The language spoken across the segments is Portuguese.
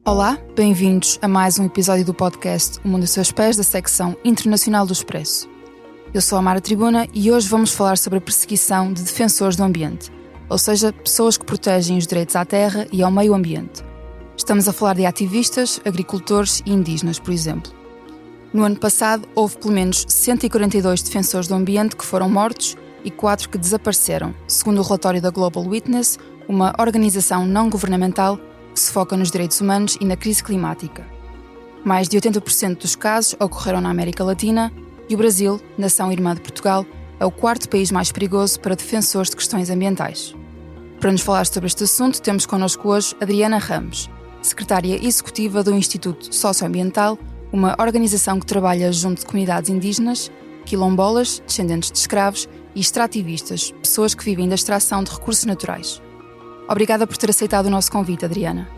Olá, bem-vindos a mais um episódio do podcast O Mundo aos Seus Pés, da secção internacional do Expresso. Eu sou a Mara Tribuna e hoje vamos falar sobre a perseguição de defensores do ambiente, ou seja, pessoas que protegem os direitos à terra e ao meio ambiente. Estamos a falar de ativistas, agricultores e indígenas, por exemplo. No ano passado, houve pelo menos 142 defensores do ambiente que foram mortos e 4 que desapareceram, segundo o relatório da Global Witness, uma organização não-governamental que se foca nos direitos humanos e na crise climática. Mais de 80% dos casos ocorreram na América Latina e o Brasil, nação irmã de Portugal, é o quarto país mais perigoso para defensores de questões ambientais. Para nos falar sobre este assunto, temos connosco hoje Adriana Ramos, secretária executiva do Instituto Socioambiental, uma organização que trabalha junto de comunidades indígenas, quilombolas, descendentes de escravos e extrativistas, pessoas que vivem da extração de recursos naturais. Obrigada por ter aceitado o nosso convite, Adriana.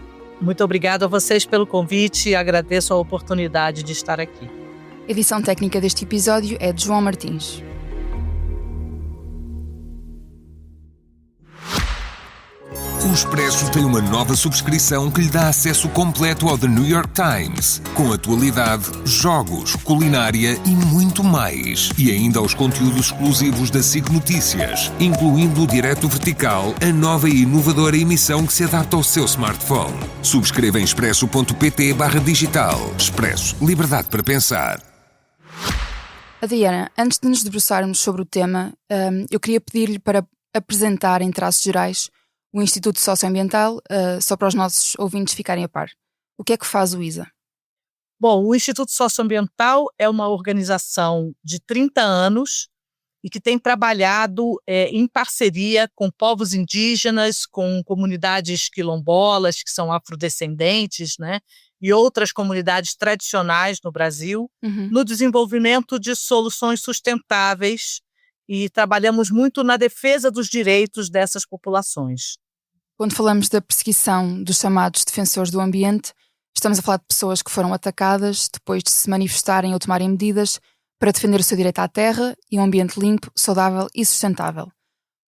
Muito obrigada a vocês pelo convite e agradeço a oportunidade de estar aqui. A edição técnica deste episódio é de João Martins. O Expresso tem uma nova subscrição que lhe dá acesso completo ao The New York Times, com atualidade, jogos, culinária e muito mais. E ainda aos conteúdos exclusivos da SIC Notícias, incluindo o Direto Vertical, a nova e inovadora emissão que se adapta ao seu smartphone. Subscreva em expresso.pt/digital. Expresso. Liberdade para pensar. Adriana, antes de nos debruçarmos sobre o tema, eu queria pedir-lhe para apresentar, em traços gerais, o Instituto Socioambiental, só para os nossos ouvintes ficarem a par. O que é que faz o ISA? Bom, o Instituto Socioambiental é uma organização de 30 anos e que tem trabalhado em parceria com povos indígenas, com comunidades quilombolas, que são afrodescendentes, né, e outras comunidades tradicionais no Brasil, no desenvolvimento de soluções sustentáveis, e trabalhamos muito na defesa dos direitos dessas populações. Quando falamos da perseguição dos chamados defensores do ambiente, estamos a falar de pessoas que foram atacadas depois de se manifestarem ou tomarem medidas para defender o seu direito à terra e um ambiente limpo, saudável e sustentável.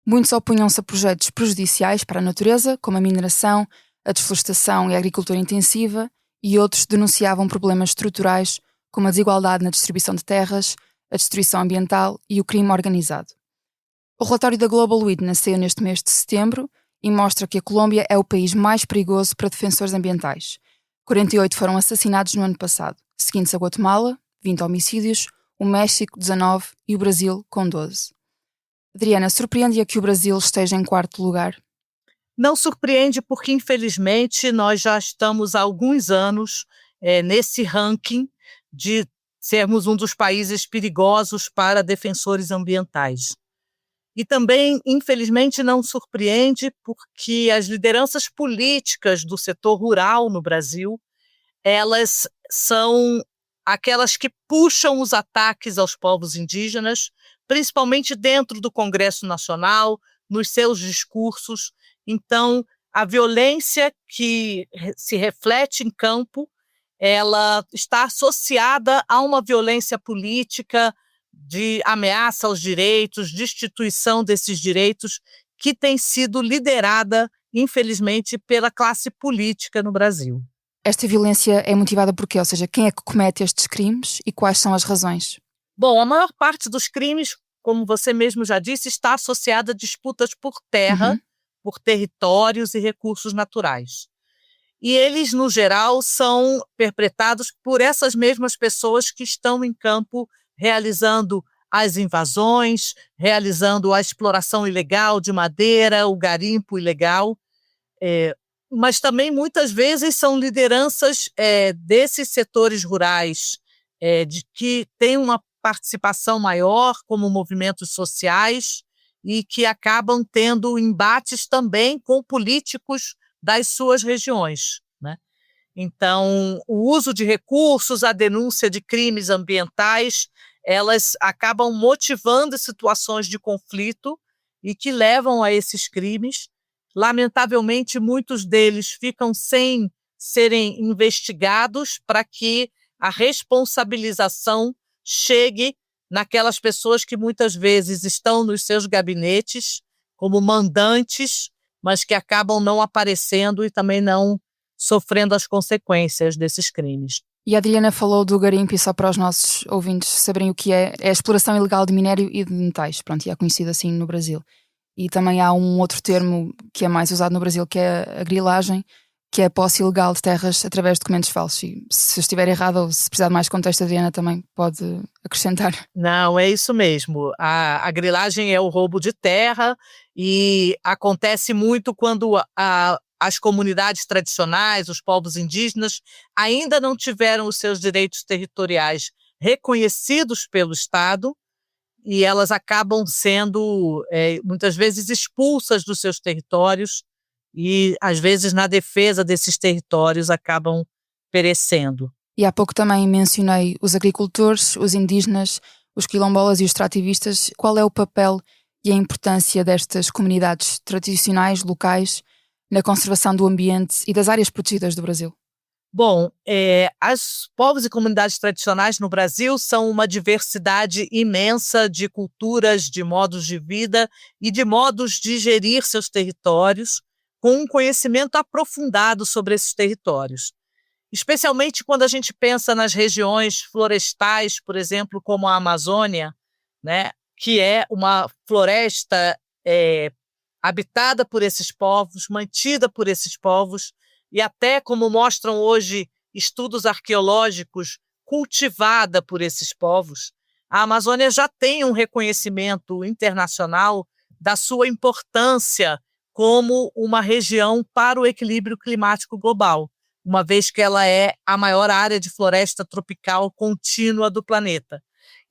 Muitos opunham-se a projetos prejudiciais para a natureza, como a mineração, a desflorestação e a agricultura intensiva, e outros denunciavam problemas estruturais, como a desigualdade na distribuição de terras, a destruição ambiental e o crime organizado. O relatório da Global Witness saiu neste mês de setembro e mostra que a Colômbia é o país mais perigoso para defensores ambientais. 48 foram assassinados no ano passado, seguindo-se a Guatemala, 20 homicídios, o México, 19 e o Brasil, com 12. Adriana, surpreende-a que o Brasil esteja em quarto lugar? Não surpreende porque, infelizmente, nós já estamos há alguns anos nesse ranking de sermos um dos países perigosos para defensores ambientais. E também, infelizmente, não surpreende porque as lideranças políticas do setor rural no Brasil, elas são aquelas que puxam os ataques aos povos indígenas, principalmente dentro do Congresso Nacional, nos seus discursos. Então, a violência que se reflete em campo, ela está associada a uma violência política de ameaça aos direitos, destituição desses direitos, que tem sido liderada, infelizmente, pela classe política no Brasil. Esta violência é motivada por quê? Ou seja, quem é que comete estes crimes e quais são as razões? Bom, a maior parte dos crimes, como você mesmo já disse, está associada a disputas por terra, por territórios e recursos naturais. E eles, no geral, são perpetrados por essas mesmas pessoas que estão em campo realizando as invasões, realizando a exploração ilegal de madeira, o garimpo ilegal, mas também muitas vezes são lideranças desses setores rurais que têm uma participação maior como movimentos sociais e que acabam tendo embates também com políticos das suas regiões, né? Então, o uso de recursos, a denúncia de crimes ambientais, elas acabam motivando situações de conflito e que levam a esses crimes. Lamentavelmente, muitos deles ficam sem serem investigados para que a responsabilização chegue naquelas pessoas que muitas vezes estão nos seus gabinetes como mandantes, mas que acabam não aparecendo e também não sofrendo as consequências desses crimes. E a Adriana falou do garimpo, e só para os nossos ouvintes saberem o que é a exploração ilegal de minério e de metais. Pronto, e é conhecido assim no Brasil. E também há um outro termo que é mais usado no Brasil, que é a grilagem, que é a posse ilegal de terras através de documentos falsos. E se eu estiver errado ou se precisar de mais contexto, a Adriana também pode acrescentar. Não, é isso mesmo. A grilagem é o roubo de terra e acontece muito quando as comunidades tradicionais, os povos indígenas, ainda não tiveram os seus direitos territoriais reconhecidos pelo Estado e elas acabam sendo, muitas vezes, expulsas dos seus territórios e, às vezes, na defesa desses territórios, acabam perecendo. E há pouco também mencionei os agricultores, os indígenas, os quilombolas e os extrativistas. Qual é o papel e a importância destas comunidades tradicionais, locais, na conservação do ambiente e das áreas protegidas do Brasil? Bom, os povos e comunidades tradicionais no Brasil são uma diversidade imensa de culturas, de modos de vida e de modos de gerir seus territórios, com um conhecimento aprofundado sobre esses territórios. Especialmente quando a gente pensa nas regiões florestais, por exemplo, como a Amazônia, né, que é uma floresta habitada por esses povos, mantida por esses povos, e até, como mostram hoje estudos arqueológicos, cultivada por esses povos. A Amazônia já tem um reconhecimento internacional da sua importância como uma região para o equilíbrio climático global, uma vez que ela é a maior área de floresta tropical contínua do planeta.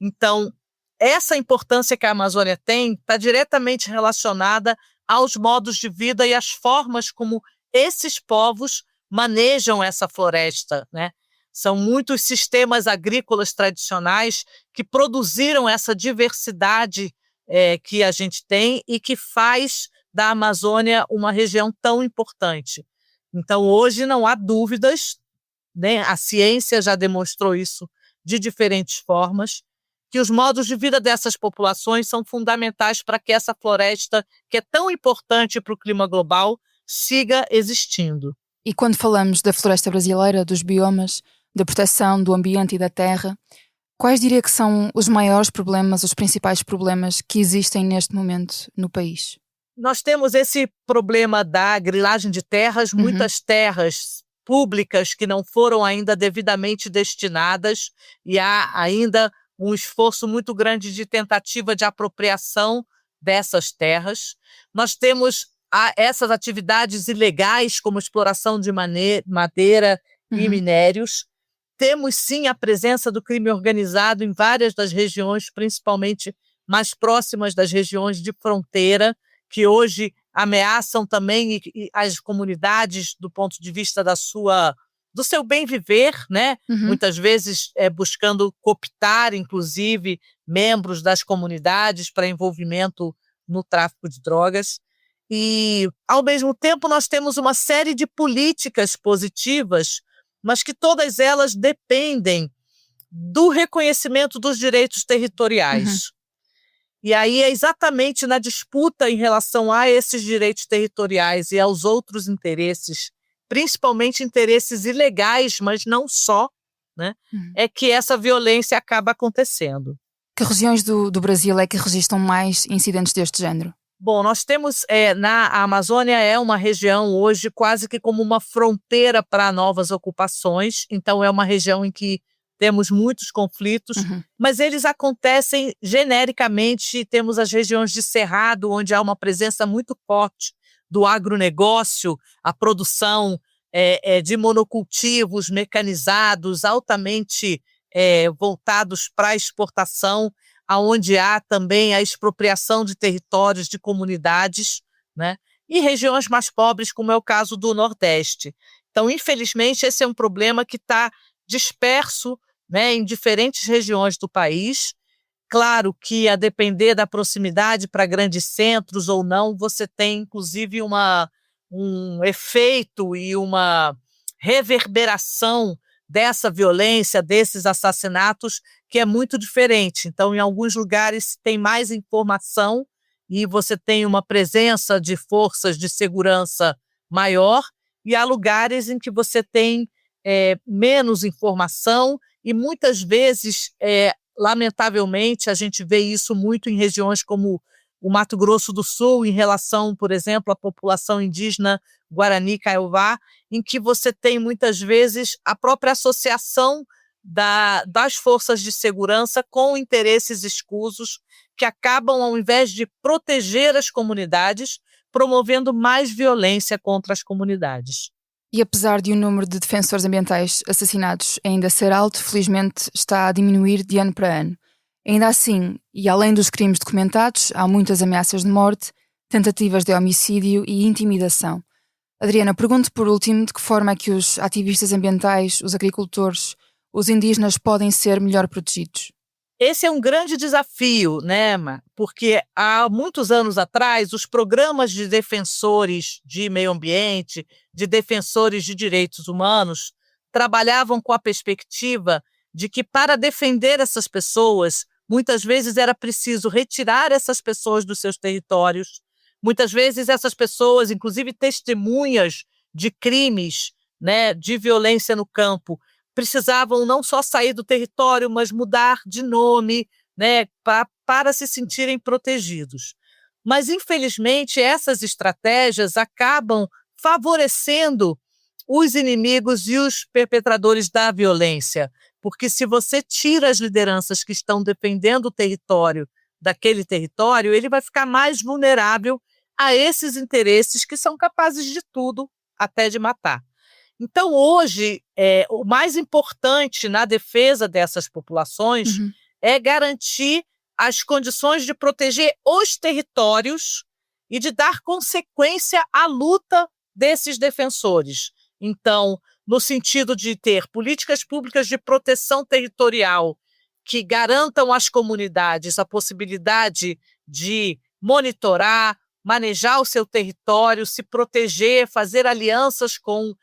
Então, essa importância que a Amazônia tem está diretamente relacionada aos modos de vida e às formas como esses povos manejam essa floresta, né? São muitos sistemas agrícolas tradicionais que produziram essa diversidade que a gente tem e que faz da Amazônia uma região tão importante. Então, hoje não há dúvidas, né? A ciência já demonstrou isso de diferentes formas, que os modos de vida dessas populações são fundamentais para que essa floresta, que é tão importante para o clima global, siga existindo. E quando falamos da floresta brasileira, dos biomas, da proteção do ambiente e da terra, quais diria que são os maiores problemas, os principais problemas que existem neste momento no país? Nós temos esse problema da grilagem de terras, muitas terras públicas que não foram ainda devidamente destinadas e há ainda um esforço muito grande de tentativa de apropriação dessas terras. Nós temos essas atividades ilegais, como exploração de madeira e minérios. Temos, sim, a presença do crime organizado em várias das regiões, principalmente mais próximas das regiões de fronteira, que hoje ameaçam também as comunidades do ponto de vista do seu bem viver, né? Muitas vezes buscando cooptar, inclusive, membros das comunidades para envolvimento no tráfico de drogas. E, ao mesmo tempo, nós temos uma série de políticas positivas, mas que todas elas dependem do reconhecimento dos direitos territoriais. E aí é exatamente na disputa em relação a esses direitos territoriais e aos outros interesses, principalmente interesses ilegais, mas não só, né, é que essa violência acaba acontecendo. Que regiões do Brasil é que registram mais incidentes deste género? Bom, nós temos, a Amazônia é uma região hoje quase que como uma fronteira para novas ocupações, então é uma região em que temos muitos conflitos, mas eles acontecem genericamente. Temos as regiões de Cerrado, onde há uma presença muito forte do agronegócio, a produção de monocultivos mecanizados, altamente voltados para a exportação, onde há também a expropriação de territórios de comunidades, né? E regiões mais pobres, como é o caso do Nordeste. Então, infelizmente, esse é um problema que está disperso, né, em diferentes regiões do país. Claro que, a depender da proximidade para grandes centros ou não, você tem, inclusive, um efeito e uma reverberação dessa violência, desses assassinatos, que é muito diferente. Então, em alguns lugares tem mais informação e você tem uma presença de forças de segurança maior, e há lugares em que você tem menos informação e muitas vezes, lamentavelmente, a gente vê isso muito em regiões como o Mato Grosso do Sul, em relação, por exemplo, à população indígena Guarani Kaiowá, em que você tem muitas vezes a própria associação das forças de segurança com interesses escusos que acabam, ao invés de proteger as comunidades, promovendo mais violência contra as comunidades. E apesar de o número de defensores ambientais assassinados ainda ser alto, felizmente está a diminuir de ano para ano. Ainda assim, e além dos crimes documentados, há muitas ameaças de morte, tentativas de homicídio e intimidação. Adriana, pergunto por último de que forma é que os ativistas ambientais, os agricultores, os indígenas podem ser melhor protegidos? Esse é um grande desafio, né, porque há muitos anos atrás, os programas de defensores de meio ambiente, de defensores de direitos humanos, trabalhavam com a perspectiva de que, para defender essas pessoas, muitas vezes era preciso retirar essas pessoas dos seus territórios. Muitas vezes essas pessoas, inclusive testemunhas de crimes, né, de violência no campo, precisavam não só sair do território, mas mudar de nome, né, para se sentirem protegidos. Mas, infelizmente, essas estratégias acabam favorecendo os inimigos e os perpetradores da violência, porque se você tira as lideranças que estão defendendo o território daquele território, ele vai ficar mais vulnerável a esses interesses que são capazes de tudo, até de matar. Então, hoje, o mais importante na defesa dessas populações é garantir as condições de proteger os territórios e de dar consequência à luta desses defensores. Então, no sentido de ter políticas públicas de proteção territorial que garantam às comunidades a possibilidade de monitorar, manejar o seu território, se proteger, fazer alianças com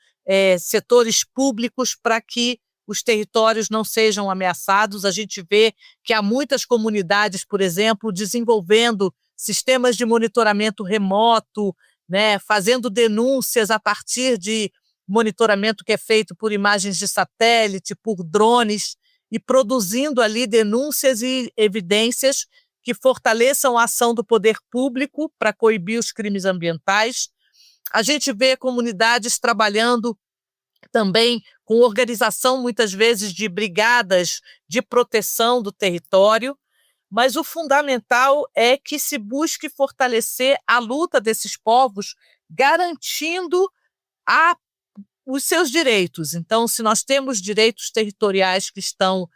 setores públicos para que os territórios não sejam ameaçados. A gente vê que há muitas comunidades, por exemplo, desenvolvendo sistemas de monitoramento remoto, né, fazendo denúncias a partir de monitoramento que é feito por imagens de satélite, por drones, e produzindo ali denúncias e evidências que fortaleçam a ação do poder público para coibir os crimes ambientais. A gente vê comunidades trabalhando também com organização, muitas vezes, de brigadas de proteção do território, mas o fundamental é que se busque fortalecer a luta desses povos, garantindo os seus direitos. Então, se nós temos direitos territoriais que estão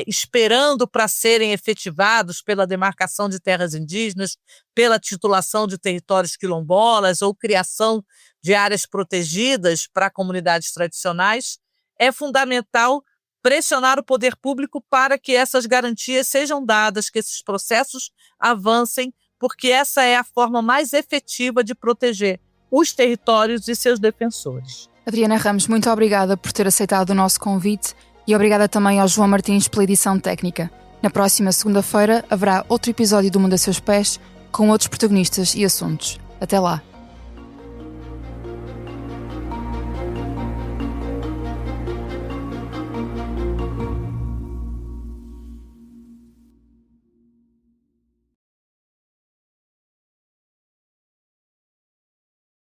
esperando para serem efetivados pela demarcação de terras indígenas, pela titulação de territórios quilombolas ou criação de áreas protegidas para comunidades tradicionais, é fundamental pressionar o poder público para que essas garantias sejam dadas, que esses processos avancem, porque essa é a forma mais efetiva de proteger os territórios e seus defensores. Adriana Ramos, muito obrigada por ter aceitado o nosso convite e obrigada também ao João Martins pela edição técnica. Na próxima segunda-feira haverá outro episódio do Mundo a Seus Pés com outros protagonistas e assuntos. Até lá!